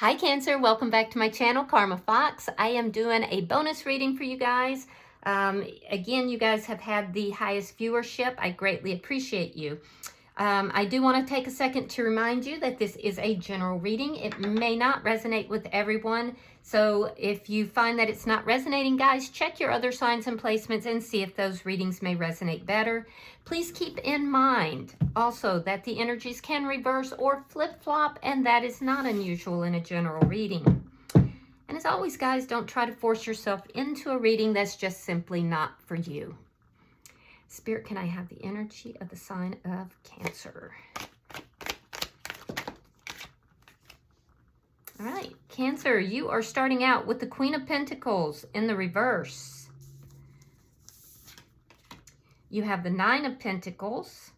Hi Cancer, welcome back to my channel, Karma Fox. I am doing a bonus reading for you guys. Again, you guys have had the highest viewership. I greatly appreciate you. I do want to take a second to remind you that this is a general reading. It may not resonate with everyone. So if you find that it's not resonating, guys, check your other signs and placements and see if those readings may resonate better. Please keep in mind also that the energies can reverse or flip-flop, and that is not unusual in a general reading. And as always, guys, don't try to force yourself into a reading that's just simply not for you. Spirit, can I have the energy of the sign of Cancer? All right, Cancer, you are starting out with the Queen of Pentacles in the reverse. You have the Nine of Pentacles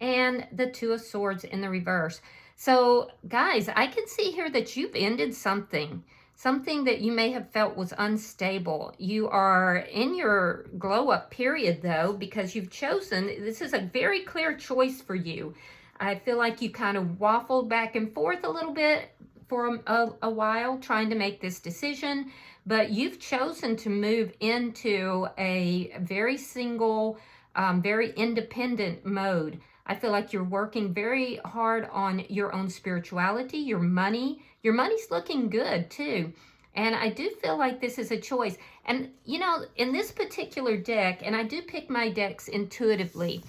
and the Two of Swords in the reverse. So, guys, I can see here that you've ended something that you may have felt was unstable. You are in your glow up period though, because you've chosen, this is a very clear choice for you. I feel like you kind of waffled back and forth a little bit for a while trying to make this decision, but you've chosen to move into a very single, very independent mode. I feel like you're working very hard on your own spirituality, your money. Your money's looking good too. And I do feel like this is a choice. And you know, in this particular deck, and I do pick my decks intuitively,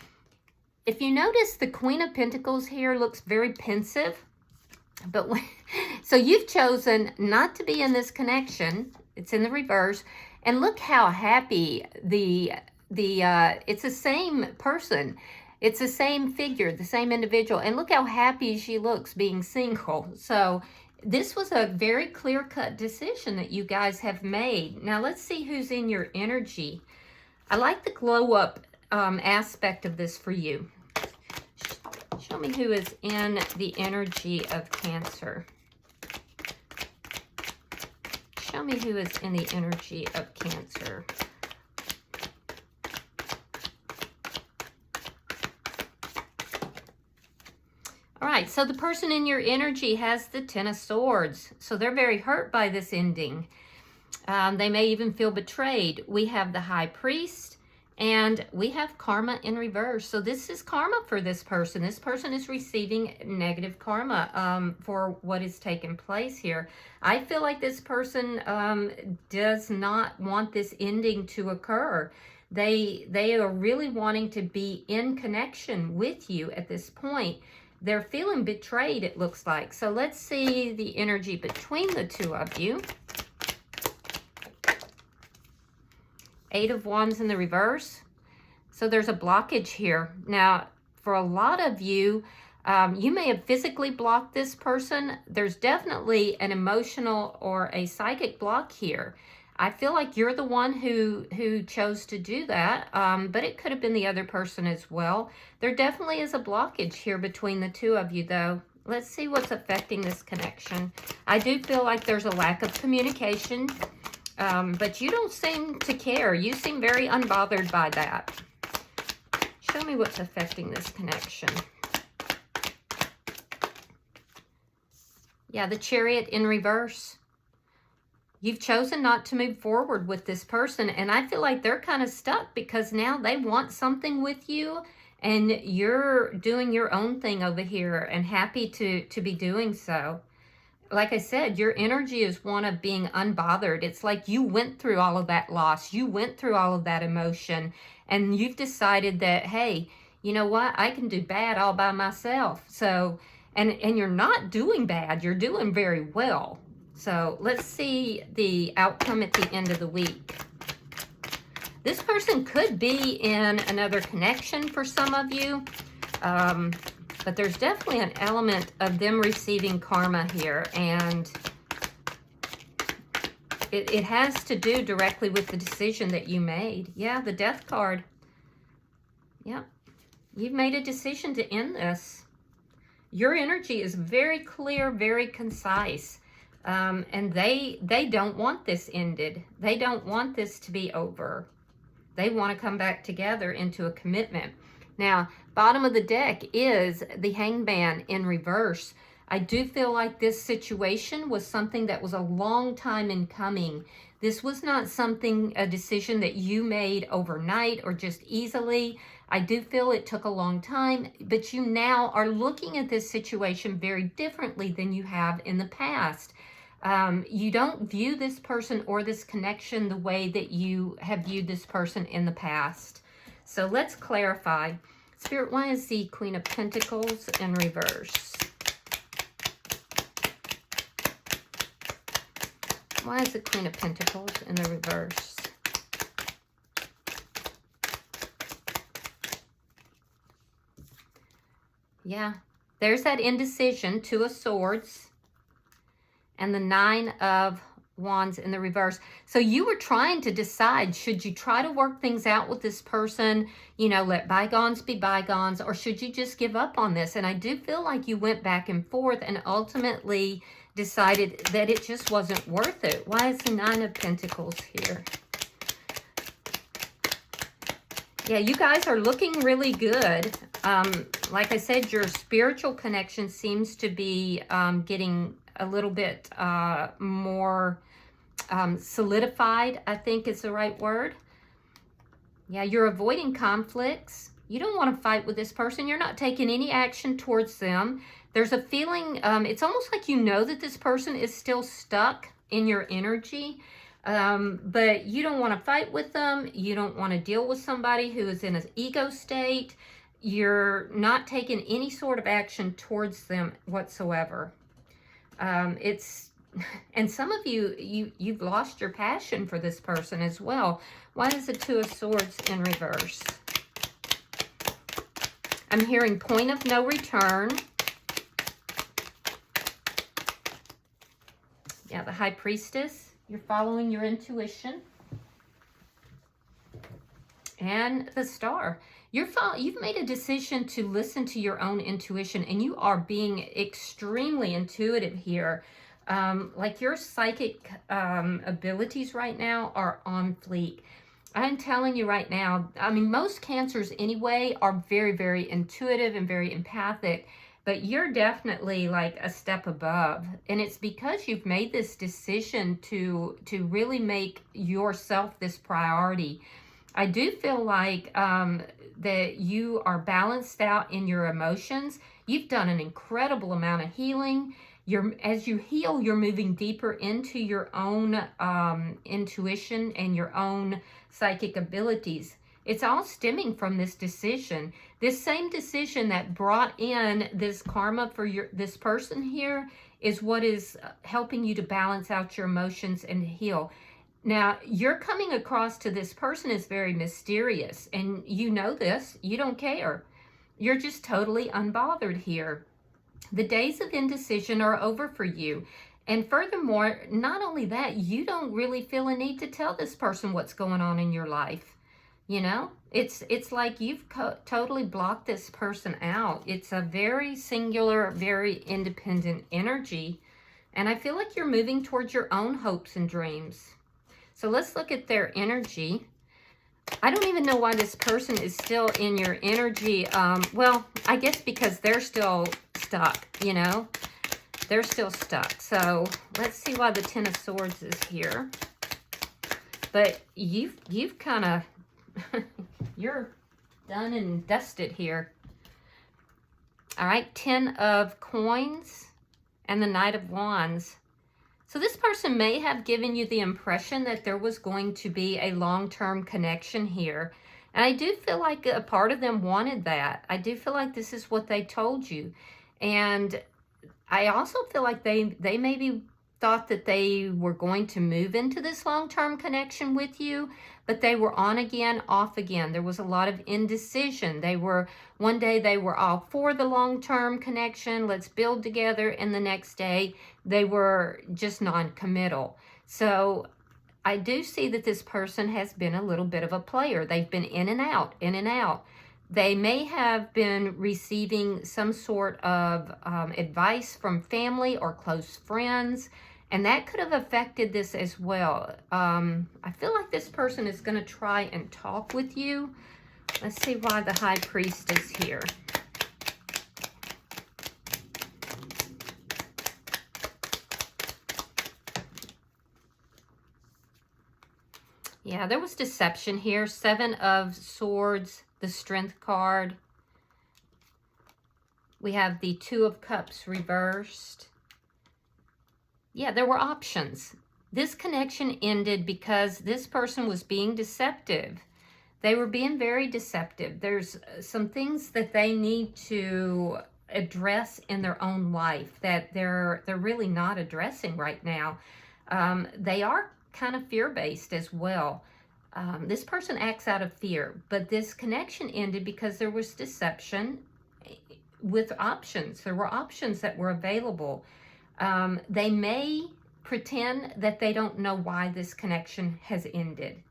if you notice the Queen of Pentacles here looks very pensive. But so you've chosen not to be in this connection. It's in the reverse. And look how happy it's the same person. It's the same figure, the same individual. And look how happy she looks being single. So this was a very clear-cut decision that you guys have made. Now let's see who's in your energy. I like the glow-up aspect of this for you. Show me who is in the energy of Cancer. Show me who is in the energy of Cancer. All right, so the person in your energy has the Ten of Swords. So they're very hurt by this ending. They may even feel betrayed. We have the High Priest and we have karma in reverse. So this is karma for this person. This person is receiving negative karma for what is taking place here. I feel like this person does not want this ending to occur. They are really wanting to be in connection with you at this point. They're feeling betrayed, it looks like. So let's see the energy between the two of you. Eight of Wands in the reverse. So there's a blockage here. Now, for a lot of you, you may have physically blocked this person. There's definitely an emotional or a psychic block here. I feel like you're the one who chose to do that, but it could have been the other person as well. There definitely is a blockage here between the two of you, though. Let's see what's affecting this connection. I do feel like there's a lack of communication, but you don't seem to care. You seem very unbothered by that. Show me what's affecting this connection. Yeah, the Chariot in reverse. You've chosen not to move forward with this person, and I feel like they're kind of stuck because now they want something with you, and you're doing your own thing over here and happy to be doing so. Like I said, your energy is one of being unbothered. It's like you went through all of that loss. You went through all of that emotion, and you've decided that, hey, you know what? I can do bad all by myself. So, and you're not doing bad. You're doing very well. So let's see the outcome at the end of the week. This person could be in another connection for some of you, but there's definitely an element of them receiving karma here, and it has to do directly with the decision that you made. Yeah, the Death card. Yep, you've made a decision to end this. Your energy is very clear, very concise. And they don't want this ended. They don't want this to be over. They want to come back together into a commitment. Now, bottom of the deck is the Hangman in reverse. I do feel like this situation was something that was a long time in coming. This was not something, a decision that you made overnight or just easily. I do feel it took a long time, but you now are looking at this situation very differently than you have in the past. You don't view this person or this connection the way that you have viewed this person in the past. So let's clarify. Spirit, why is the Queen of Pentacles in reverse? Why is the Queen of Pentacles in the reverse? Yeah, there's that indecision, Two of Swords, and the Nine of Wands in the reverse. So you were trying to decide, should you try to work things out with this person, you know, let bygones be bygones, or should you just give up on this? And I do feel like you went back and forth and ultimately decided that it just wasn't worth it. Why is the Nine of Pentacles here? Yeah, you guys are looking really good. Like I said, your spiritual connection seems to be getting a little bit more solidified, I think is the right word. Yeah, you're avoiding conflicts. You don't want to fight with this person. You're not taking any action towards them. There's a feeling, it's almost like you know that this person is still stuck in your energy, but you don't want to fight with them. You don't want to deal with somebody who is in an ego state. You're not taking any sort of action towards them whatsoever. And some of you've lost your passion for this person as well. Why is the Two of Swords in reverse? I'm hearing point of no return. Yeah, the High Priestess. You're following your intuition. And the Star. You've made a decision to listen to your own intuition, and you are being extremely intuitive here. Like your psychic abilities right now are on fleek. I'm telling you right now, I mean, most Cancers anyway are very, very intuitive and very empathic, but you're definitely like a step above. And it's because you've made this decision to really make yourself this priority. I do feel like that you are balanced out in your emotions. You've done an incredible amount of healing. As you heal, you're moving deeper into your own intuition and your own psychic abilities. It's all stemming from this decision. This same decision that brought in this karma for this person here is what is helping you to balance out your emotions and heal. Now, you're coming across to this person as very mysterious, and you know this. You don't care. You're just totally unbothered here. The days of indecision are over for you. And furthermore, not only that, you don't really feel a need to tell this person what's going on in your life. You know, it's like you've totally blocked this person out. It's a very singular, very independent energy. And I feel like you're moving towards your own hopes and dreams. So let's look at their energy. I don't even know why this person is still in your energy. Well, I guess because they're still stuck, you know. They're still stuck. So let's see why the Ten of Swords is here. But you've kind of, you're done and dusted here. All right, 10 of Coins and the Knight of Wands. So this person may have given you the impression that there was going to be a long-term connection here. And I do feel like a part of them wanted that. I do feel like this is what they told you. And I also feel like they maybe thought that they were going to move into this long-term connection with you, but they were on again, off again. There was a lot of indecision. One day they were all for the long-term connection, let's build together, and the next day they were just non-committal. So I do see that this person has been a little bit of a player. They've been in and out, in and out. They may have been receiving some sort of advice from family or close friends, and that could have affected this as well. I feel like this person is going to try and talk with you. Let's see why the High Priest is here. Yeah, there was deception here. 7 of Swords, the Strength card. We have the 2 of Cups reversed. Yeah, there were options. This connection ended because this person was being deceptive. They were being very deceptive. There's some things that they need to address in their own life that they're really not addressing right now. They are kind of fear-based as well. This person acts out of fear, but this connection ended because there was deception with options. There were options that were available. They may pretend that they don't know why this connection has ended,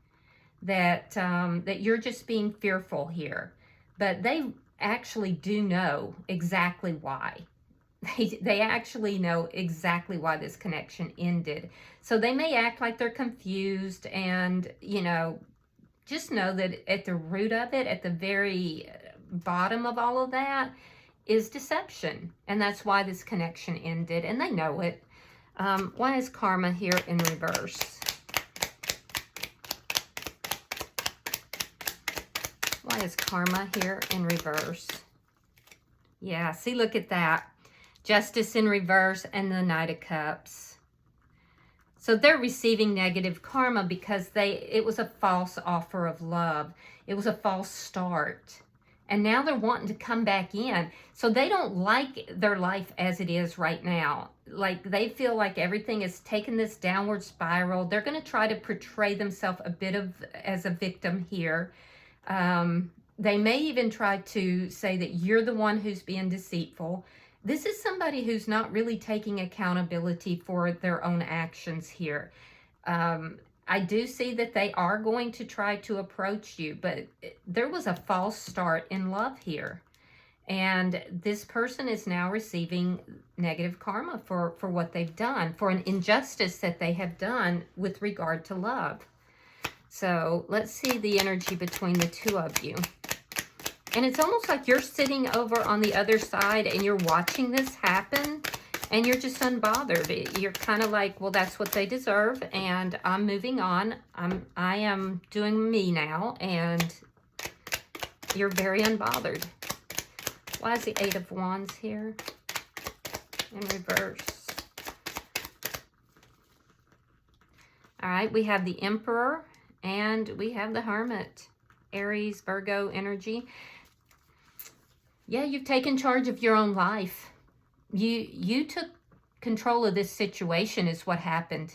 that you're just being fearful here, but they actually do know exactly why. They actually know exactly why this connection ended. So they may act like they're confused, and, you know, just know that at the root of it, at the very bottom of all of that, is deception. And that's why this connection ended, and they know it. Why is karma here in reverse? Why is karma here in reverse? Yeah, see, look at that. Justice in reverse and the Knight of Cups. So they're receiving negative karma because it was a false offer of love. It was a false start. And now they're wanting to come back in. So they don't like their life as it is right now. Like, they feel like everything is taking this downward spiral. They're going to try to portray themselves a bit as a victim here. They may even try to say that you're the one who's being deceitful. This is somebody who's not really taking accountability for their own actions here. I do see that they are going to try to approach you, but there was a false start in love here. And this person is now receiving negative karma for what they've done, for an injustice that they have done with regard to love. So let's see the energy between the two of you. And it's almost like you're sitting over on the other side and you're watching this happen, and you're just unbothered. You're kind of like, well, that's what they deserve, and I'm moving on. I am doing me now, and you're very unbothered. Why is the 8 of Wands here in reverse? All right, we have the Emperor and we have the Hermit. Aries, Virgo energy. Yeah, you've taken charge of your own life. You took control of this situation is what happened.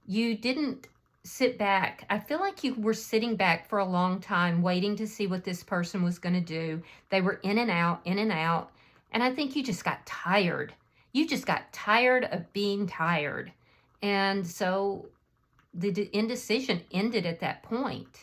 You didn't sit back. I feel like you were sitting back for a long time waiting to see what this person was going to do. They were in and out, in and out. And I think you just got tired. You just got tired of being tired. And so the indecision ended at that point.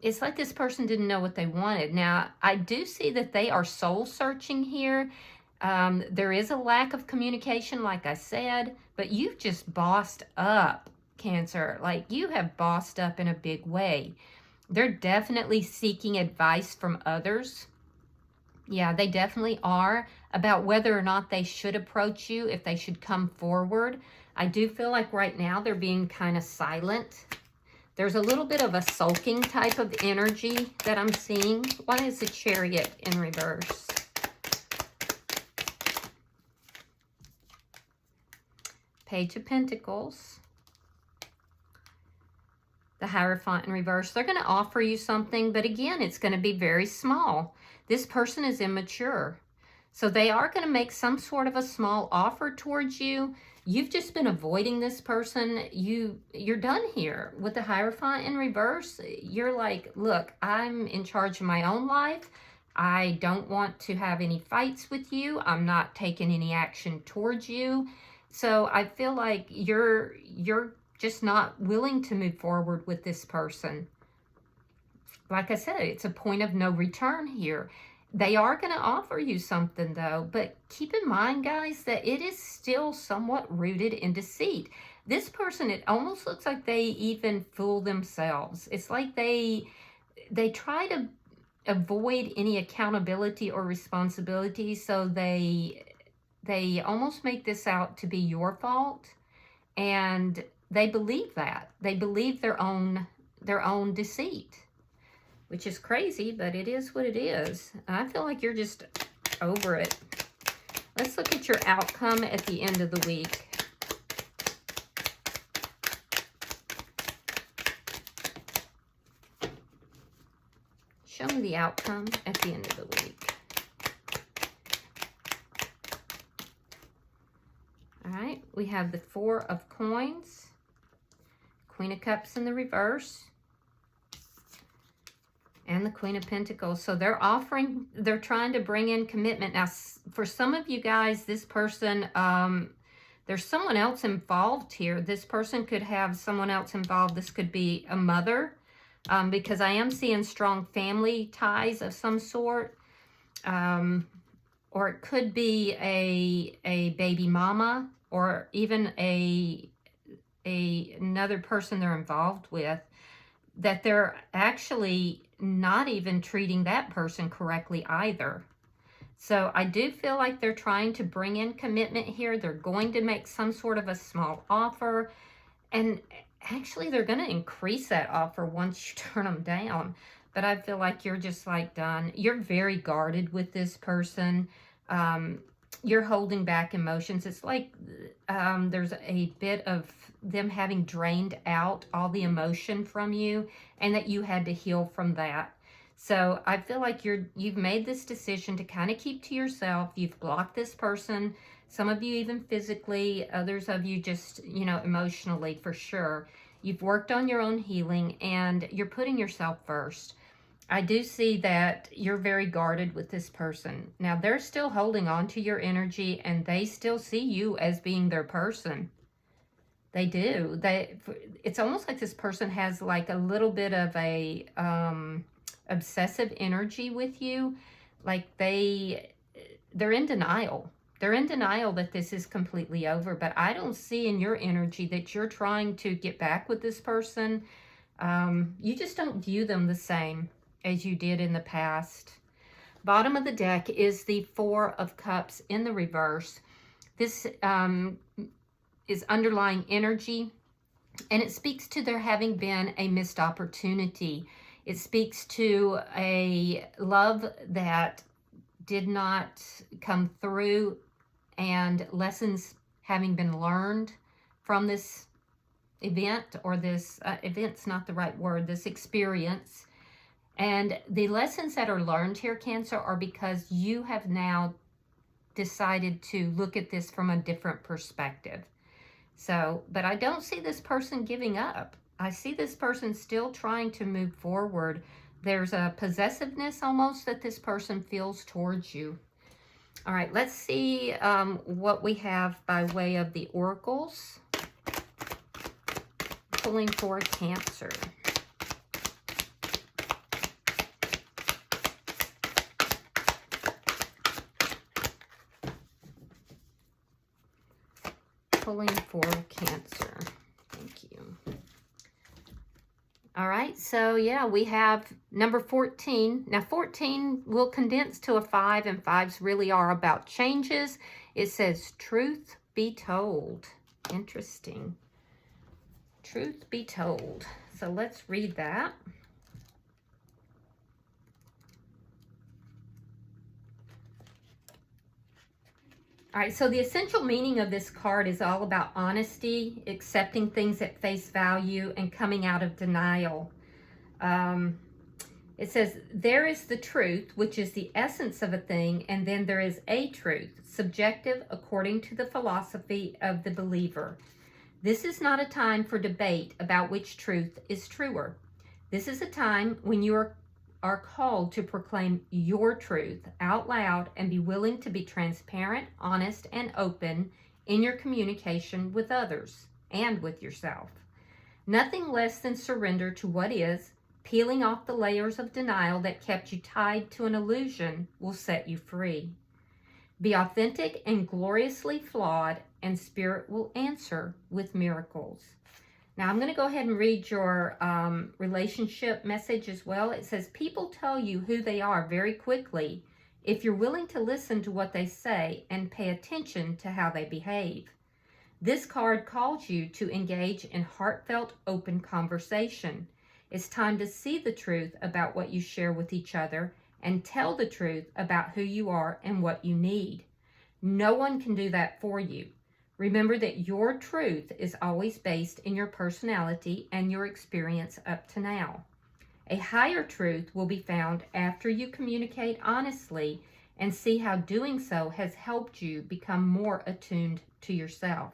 It's like this person didn't know what they wanted. Now, I do see that they are soul searching here. There is a lack of communication, like I said, but you've just bossed up, Cancer. Like, you have bossed up in a big way. They're definitely seeking advice from others. Yeah, they definitely are, about whether or not they should approach you, if they should come forward. I do feel like right now they're being kind of silent. There's a little bit of a sulking type of energy that I'm seeing. Why is the Chariot in reverse? Page of Pentacles. The Hierophant in reverse. They're going to offer you something, but again, it's going to be very small. This person is immature. So they are going to make some sort of a small offer towards you. You've just been avoiding this person. You're done here. With the Hierophant in reverse, you're like, look, I'm in charge of my own life. I don't want to have any fights with you. I'm not taking any action towards you. So I feel like you're just not willing to move forward with this person. Like I said, it's a point of no return here. They are going to offer you something, though, but keep in mind, guys, that it is still somewhat rooted in deceit. This person, it almost looks like they even fool themselves. It's like they try to avoid any accountability or responsibility, so they almost make this out to be your fault, and they believe that. They believe their own their own deceit, which is crazy, but it is what it is. I feel like you're just over it. Let's look at your outcome at the end of the week. Show me the outcome at the end of the week. All right, we have the Four of Coins, Queen of Cups in the reverse, and the Queen of Pentacles. So they're trying to bring in commitment. Now, for some of you guys, this person, there's someone else involved here. This person could have someone else involved. This could be a mother, because I am seeing strong family ties of some sort. Or it could be a baby mama, or even another person they're involved with, that they're actually not even treating that person correctly either. So I do feel like they're trying to bring in commitment here. They're going to make some sort of a small offer, and actually they're going to increase that offer once you turn them down. But I feel like you're just like done. You're very guarded with this person. You're holding back emotions. It's like there's a bit of them having drained out all the emotion from you, and that you had to heal from that. So I feel like you've made this decision to kind of keep to yourself. You've blocked this person. Some of you even physically, others of you just, emotionally for sure. You've worked on your own healing, and you're putting yourself first. I do see that you're very guarded with this person. Now, they're still holding on to your energy, and they still see you as being their person. They do. It's almost like this person has like a little bit of a obsessive energy with you. Like they're in denial. They're in denial that this is completely over, but I don't see in your energy that you're trying to get back with this person. You just don't view them the same as you did in the past. Bottom of the deck is the Four of Cups in the reverse. This is underlying energy, and it speaks to there having been a missed opportunity. It speaks to a love that did not come through, and lessons having been learned from this event, or this event's not the right word, this experience. And the lessons that are learned here, Cancer, are because you have now decided to look at this from a different perspective. So, but I don't see this person giving up. I see this person still trying to move forward. There's a possessiveness almost that this person feels towards you. All right, let's see what we have by way of the oracles. Pulling for Cancer. Pulling for Cancer. Thank you. All right, so yeah, we have number 14. Now 14 will condense to a 5, and 5s really are about changes. It says, truth be told. Interesting. Truth be told. So let's read that. All right, so the essential meaning of this card is all about honesty, accepting things at face value, and coming out of denial. It says, there is the truth, which is the essence of a thing, and then there is a truth, subjective according to the philosophy of the believer. This is not a time for debate about which truth is truer. This is a time when you are called to proclaim your truth out loud and be willing to be transparent, honest, and open in your communication with others and with yourself. Nothing less than surrender to what is, peeling off the layers of denial that kept you tied to an illusion will set you free. Be authentic and gloriously flawed, and Spirit will answer with miracles. Now, I'm going to go ahead and read your relationship message as well. It says, people tell you who they are very quickly if you're willing to listen to what they say and pay attention to how they behave. This card calls you to engage in heartfelt, open conversation. It's time to see the truth about what you share with each other and tell the truth about who you are and what you need. No one can do that for you. Remember that your truth is always based in your personality and your experience up to now. A higher truth will be found after you communicate honestly and see how doing so has helped you become more attuned to yourself.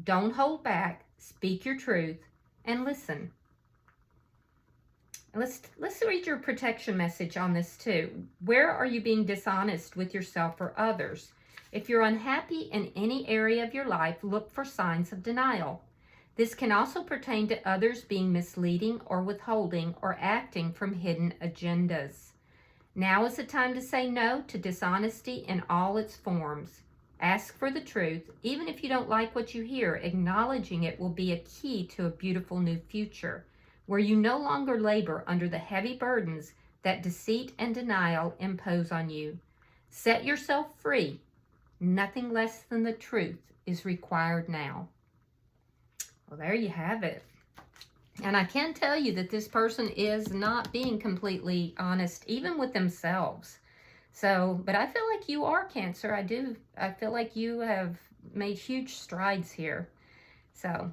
Don't hold back, speak your truth, and listen. Let's read your protection message on this too. Where are you being dishonest with yourself or others? If you're unhappy in any area of your life, look for signs of denial. This can also pertain to others being misleading or withholding or acting from hidden agendas. Now is the time to say no to dishonesty in all its forms. Ask for the truth. Even if you don't like what you hear, acknowledging it will be a key to a beautiful new future, where you no longer labor under the heavy burdens that deceit and denial impose on you. Set yourself free. Nothing less than the truth is required now. Well, there you have it. And I can tell you that this person is not being completely honest, even with themselves. So, but I feel like you are, Cancer. I feel like you have made huge strides here. So,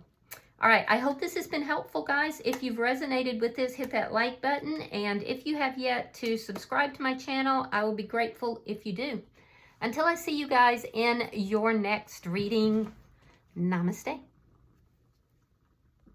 all right. I hope this has been helpful, guys. If you've resonated with this, hit that like button. And if you have yet to subscribe to my channel, I will be grateful if you do. Until I see you guys in your next reading, namaste.